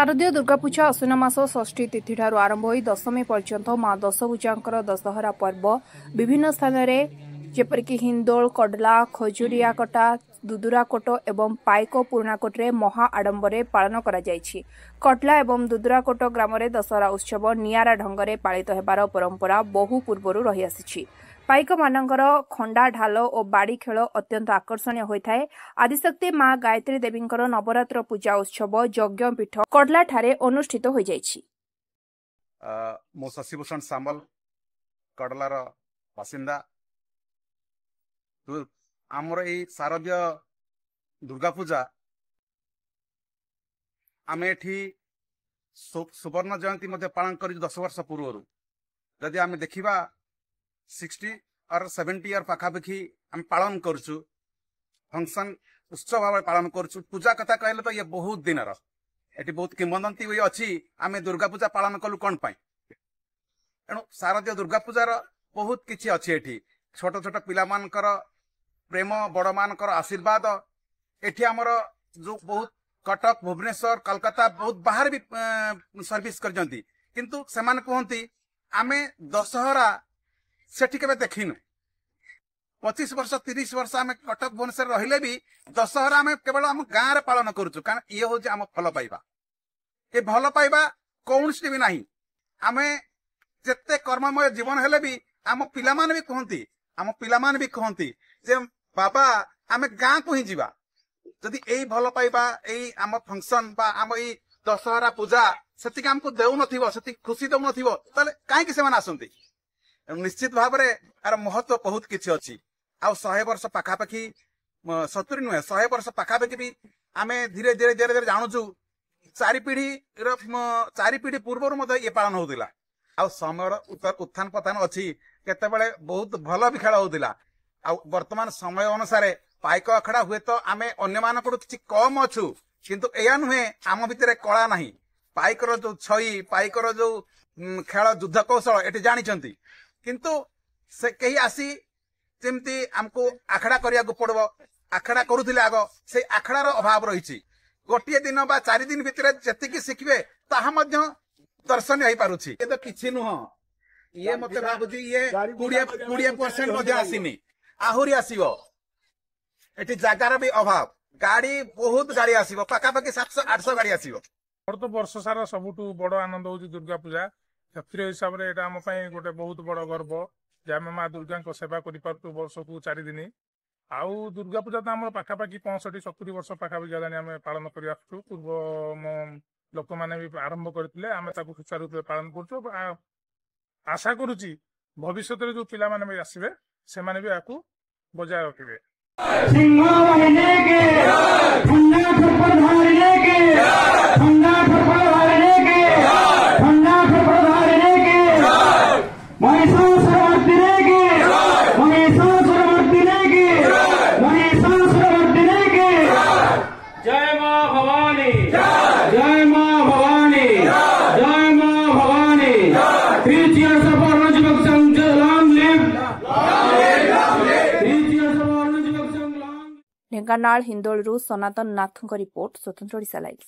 शारदीय दुर्गापूजा अश्विन मास षष्ठी तिथि ठारू आरंभ होई दशमी पर्यंत मां दशभुजांकर दशहरा पर्व विभिन्न स्थान में जेपरिक हिंदोल कडला खजुरियाकटा दुदुराकोट एवं पाइक पुराकोट में महा आडंबरे पालन करा जायछि। कटला एवं दुदुराकोट ग्राम में दशहरा उत्सव नियारा ढंगरे पालित हेबार परंपरा बहु पूर्वरु रही आसिछि। पाइक मानकर खंडा ढाल और बाड़ी खेल अत्यंत आकर्षणीय होता है। आदिशक्ति मां गायत्री देवींकर नवरात्र पूजा उत्सव यज्ञ पीठ कटला ठारे अनुष्ठित हो जायछि। मो शशिभूषण सामल कड़लार बासिंदा आमर ए शारदीय दुर्गा पूजा आम एठी सुवर्ण जयंती मध्य पालन कर 10 वर्ष पूर्व जदि आम देखा 60 और 70 इयर पाखापाखि आम पालन करुचु फंक्शन उत्सव भाव पालन करुचु। पूजा कथा कहले तो ये बहुत दिन एटी बहुत किंवदंती हुई अच्छी आम दुर्गा पूजा पालन कलु कौन पाई एणु शारदीय दुर्गा पूजार बहुत किछि अच्छी एठी छोट छोट पिला मानकर प्रेम बड़ मानकर आशीर्वाद एठी आमर जो बहुत कटक भुवनेश्वर कलकत्ता बहुत बाहर भी सर्विस करजंती किंतु सेमान कहंती आमे दशहरा सेठी केबे देखिनु 25 वर्ष 30 वर्ष आम कटक भुवनेश्वर रहिले भी दशहरा आम केवल आम गाँव रे पालन करूचु कारण ये हूँ आम भल पाइबा ये भल पाइबा कौन भी नहीं आम जिते कर्ममय जीवन हेले भी आम पिला मान भी कहती जे बाबा आम गाँ को ही जीवा जदि यही भल पाइबा यही आम फंक्शन बा आम यही दशहरा पूजा से आमको देउ नथिबो से खुशी देउ नथिबो ताले काहे से आसंती निश्चित भाव में यार महत्व बहुत किछि अछि। आ 100 वर्ष पाखापाखि 70 नुहे 100 वर्ष पाखापाखि भी आम धीरे धीरे धीरे धीरे जानूचु 4 पीढ़ी पूर्व ये पालन होता आ समय उत्थान पतन अच्छी केतेबेले बहुत भल भी खेल होता आ वर्तमान समय अनुसार पाइक अखड़ा हुए तो आम अन्य मानक किछि कम अच्छु किंतु एया नुहे आम भितर कला नहीं पाइकर जो छई पाइकर जो खेल युद्ध कौशल एटी जानी किंतु से कही आसी जमती आमको आखड़ा करिया पड़ो आखड़ा करुले आग से आखड़ार अभाव रही गोटे दिन बा 4 दिन भितर जी शिखे ताहा दर्शनीय हो पारुछि ये तो किछि नुह ये मते भाबुछि ये 20% आसीनी आहुरी आसीबो एटी जागार भी अभाव गाड़ी बहुत गाड़ी आसीबो पाखापाखि 700-800 गाड़ी आसीबो और तो वर्ष सारा सबुठु बड़ आनंद होउछि दुर्गा पूजा क्षत्रिय हिसाब से आम गोटे बहुत बड़ गर्व जे आम माँ दुर्गा सेवा कर वर्ष को 4 दिन आउ दुर्गा पूजा तो आम पाखापाखि 65-70 वर्ष पाखापाखि गलानी आम पालन कर पूर्व लोक मैंने भी आरंभ करते आम सुचारू रूप पालन कर आशा करुच्ची भविष्य जो पिला माने भी आसवे से माने भी आपको बजाय रखिए। जय मां भवानी जय मां भवानी जय मां Bhavani 3 years of our Rajivak Sangh long live 3 years of our Rajivak Sangh long Dhenkanal हिंदोलरू सनातन नाथଙ୍କ रिपोर्ट स्वतंत्र ओडिशा लाइव।